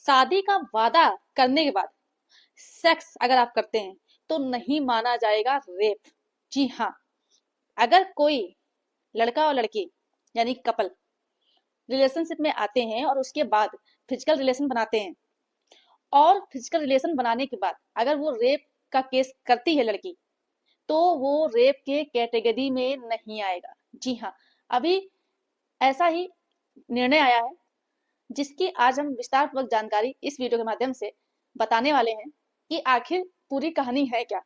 शादी का वादा करने के बाद सेक्स अगर आप करते हैं तो नहीं माना जाएगा रेप। जी हाँ, अगर कोई लड़का और लड़की यानी कपल रिलेशनशिप में आते हैं और उसके बाद फिजिकल रिलेशन बनाते हैं और फिजिकल रिलेशन बनाने के बाद अगर वो रेप का केस करती है लड़की, तो वो रेप के कैटेगरी में नहीं आएगा। जी हाँ, अभी ऐसा ही निर्णय आया है जिसकी आज हम विस्तारपूर्वक जानकारी इस वीडियो के माध्यम से बताने वाले हैं कि आखिर पूरी कहानी है क्या।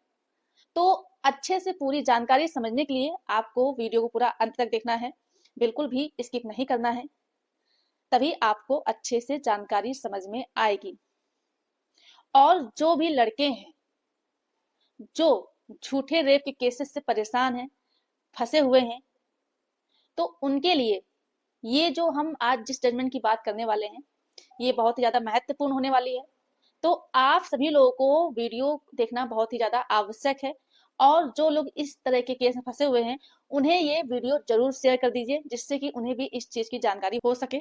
तो अच्छे से पूरी जानकारी समझने के लिए आपको वीडियो को पूरा अंत तक देखना है, बिल्कुल भी स्किप नहीं करना है, तभी आपको अच्छे से जानकारी समझ में आएगी। और जो भी लड़के हैं जो झूठे रेप के केसेस से परेशान हैं, फंसे हुए हैं, तो उनके लिए ये जो हम आज जिस जजमेंट की बात करने वाले हैं ये बहुत ही ज्यादा महत्वपूर्ण होने वाली है। तो आप सभी लोगों को वीडियो देखना बहुत ही ज्यादा आवश्यक है और जो लोग इस तरह के केस में फंसे हुए हैं उन्हें ये वीडियो जरूर शेयर कर दीजिए जिससे कि उन्हें भी इस चीज की जानकारी हो सके।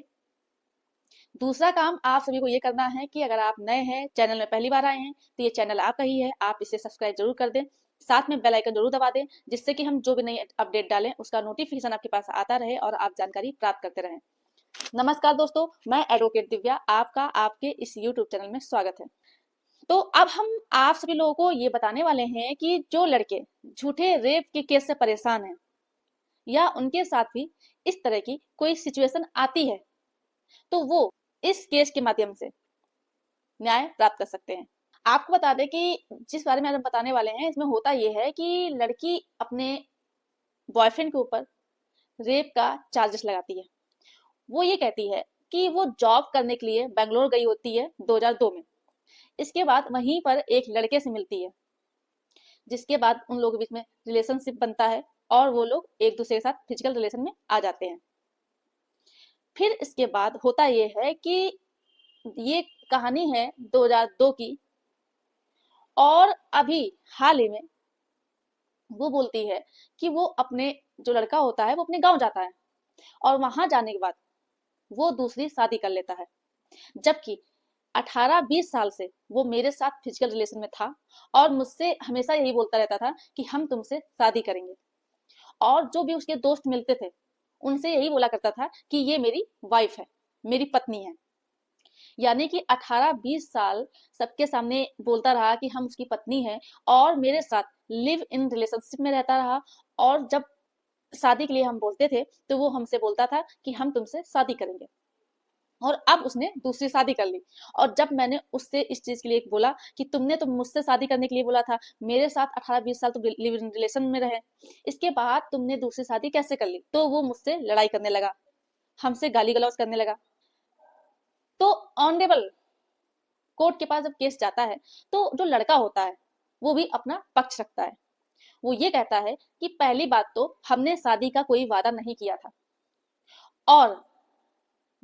दूसरा काम आप सभी को ये करना है कि अगर आप नए हैं, चैनल में पहली बार आए हैं, तो ये चैनल आपका ही है, आप इसे सब्सक्राइब जरूर कर दें, साथ में बेल आइकन जरूर दबा दें जिससे कि हम जो भी नई अपडेट डालें उसका नोटिफिकेशन आपके पास आता रहे और आप जानकारी प्राप्त करते रहें। नमस्कार दोस्तों, मैं एडवोकेट दिव्या आपका आपके इस यूट्यूब चैनल में स्वागत है। तो अब हम आप सभी लोगों को ये बताने वाले हैं कि जो लड़के झूठे रेप के केस से परेशान हैं या उनके साथ भी इस तरह की कोई सिचुएशन आती है तो वो इस केस के माध्यम से न्याय प्राप्त कर सकते हैं। आपको बता दें कि जिस बारे में हम बताने वाले हैं इसमें होता यह है कि लड़की अपने बॉयफ्रेंड के ऊपर रेप का चार्जेस लगाती है। वो ये कहती है कि वो जॉब करने के लिए बेंगलोर गई होती है 2002 में। इसके बाद वहीं पर एक लड़के से मिलती है जिसके बाद उन लोगों के बीच में रिलेशनशिप बनता है और वो लोग एक दूसरे के साथ फिजिकल रिलेशन में आ जाते हैं। फिर इसके बाद होता ये है कि ये कहानी है 2002 की और अभी हाल ही में वो बोलती है कि वो अपने जो लड़का होता है वो अपने गांव जाता है और वहां जाने के बाद वो दूसरी शादी कर लेता है, जबकि 18-20 साल से वो मेरे साथ फिजिकल रिलेशन में था और मुझसे हमेशा यही बोलता रहता था कि हम तुमसे शादी करेंगे। और जो भी उसके दोस्त मिलते थे उनसे यही बोला करता था कि ये मेरी वाइफ है, मेरी पत्नी है। यानी कि 18-20 साल सबके सामने बोलता रहा कि हम उसकी पत्नी है और मेरे साथ लिव इन रिलेशनशिप में रहता रहा। और जब शादी के लिए हम बोलते थे तो वो हमसे बोलता था कि हम तुमसे शादी करेंगे। और अब उसने दूसरी शादी कर ली। और जब मैंने उससे इस चीज के लिए बोला कि तुमने तो मुझसे शादी करने के लिए बोला था, मेरे साथ 18-20 साल तुम लिव इन रिलेशन में रहे, इसके बाद तुमने दूसरी शादी कैसे कर ली, तो वो मुझसे लड़ाई करने लगा, हमसे गाली गलौज करने लगा। तो ऑनरेबल कोर्ट के पास जब केस जाता है तो जो लड़का होता है वो भी अपना पक्ष रखता है। वो ये कहता है कि पहली बात तो हमने शादी का कोई वादा नहीं किया था और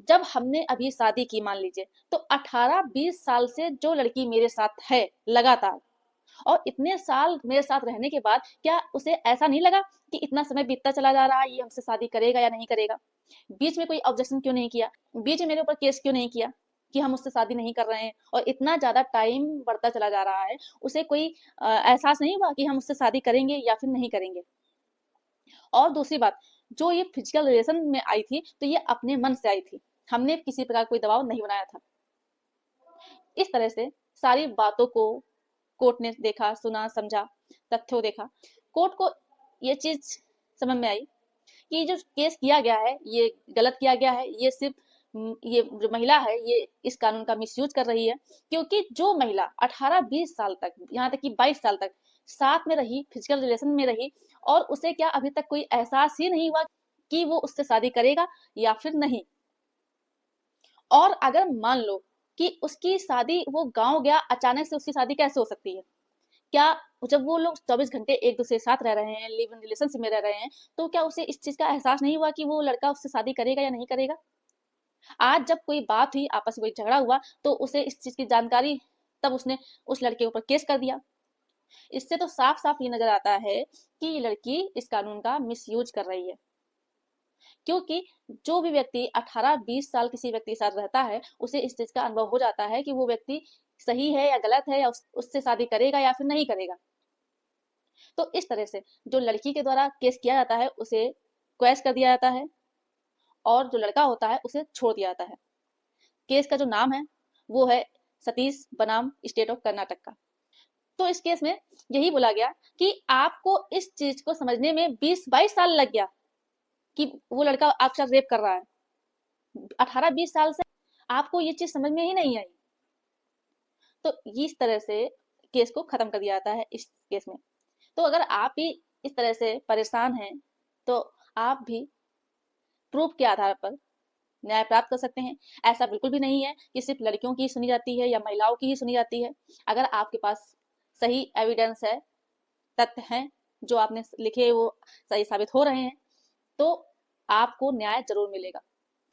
जब हमने अभी शादी की मान लीजिए तो 18-20 साल से जो लड़की मेरे साथ है लगातार, और इतने साल मेरे साथ रहने के बाद क्या उसे ऐसा नहीं लगा कि इतना समय बीतता चला जा रहा है, ये हमसे शादी करेगा या नहीं करेगा? बीच में कोई ऑब्जेक्शन क्यों नहीं किया, बीच में मेरे ऊपर केस क्यों नहीं किया कि हम उससे शादी नहीं कर रहे हैं? और इतना ज्यादा टाइम बढ़ता चला जा रहा है, उसे कोई एहसास नहीं हुआ कि हम उससे शादी करेंगे या फिर नहीं करेंगे? और दूसरी बात, जो ये फिजिकल रिलेशन में आई थी तो ये अपने मन से आई थी, हमने किसी प्रकार कोई दबाव नहीं बनाया था। इस तरह से सारी बातों को कोर्ट ने देखा, सुना, समझा, तथ्यों देखा। कोर्ट को ये चीज समझ में आई कि जो केस किया गया है ये गलत किया गया है। ये सिर्फ ये जो महिला है ये इस कानून का मिसयूज कर रही है, क्योंकि जो महिला 18-20 साल तक, यहाँ तक कि 22 साल तक साथ में रही, फिजिकल रिलेशन में रही, और उसे क्या अभी तक कोई एहसास ही नहीं हुआ कि वो उससे शादी करेगा या फिर नहीं? और अगर मान लो कि उसकी शादी, वो गांव गया, अचानक से उसकी शादी कैसे हो सकती है? क्या जब वो लोग 24 घंटे एक दूसरे के साथ रह रहे हैं, लिव इन रिलेशनशिप में रह रहे हैं, तो क्या उसे इस चीज का एहसास नहीं हुआ कि वो लड़का उससे शादी करेगा या नहीं करेगा? आज जब कोई बात हुई, आपस में कोई झगड़ा हुआ, तो उसे इस चीज की जानकारी, तब उसने उस लड़के के ऊपर केस कर दिया। इससे तो साफ साफ ये नजर आता है कि ये लड़की इस कानून का मिसयूज कर रही है। क्योंकि जो भी व्यक्ति 18-20 साल किसी व्यक्ति के साथ रहता है, उसे इस चीज का अनुभव हो जाता है कि वो व्यक्ति सही है या गलत है, या उससे शादी करेगा या फिर नहीं करेगा। तो इस तरह से जो लड़की के द्वारा केस किया जाता है उसे क्वैश कर दिया जाता है, और जो लड़का होता है उसे छोड़ दिया जाता है। केस का जो नाम है वो है सतीश बनाम स्टेट ऑफ कर्नाटक का। तो इस केस में यही बोला गया कि आपको इस चीज को समझने में 20-22 साल लग गया कि वो लड़का आपके साथ रेप कर रहा है। 18-20 साल से आपको ये चीज समझ में ही नहीं आई। तो इस तरह से केस को खत्म कर दिया जाता है इस केस में। तो अगर आप भी इस तरह से परेशान हैं तो आप भी प्रूफ के आधार पर न्याय प्राप्त कर सकते हैं। ऐसा बिल्कुल भी नहीं है कि सिर्फ लड़कियों की सुनी जाती है या महिलाओं की ही सुनी जाती है। अगर आपके पास सही एविडेंस है, तथ्य हैं जो आपने लिखे वो सही साबित हो रहे हैं, तो आपको न्याय जरूर मिलेगा।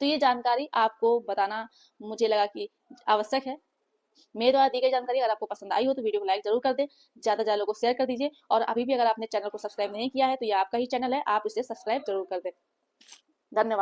तो ये जानकारी आपको बताना मुझे लगा कि आवश्यक है। मेरे द्वारा दी गई जानकारी अगर आपको पसंद आई हो तो वीडियो को लाइक जरूर कर दें, ज्यादा ज्यादा लोगों को शेयर कर दीजिए, और अभी भी अगर आपने चैनल को सब्सक्राइब नहीं किया है तो ये आपका ही चैनल है, आप इसे सब्सक्राइब जरूर कर दें। धन्यवाद।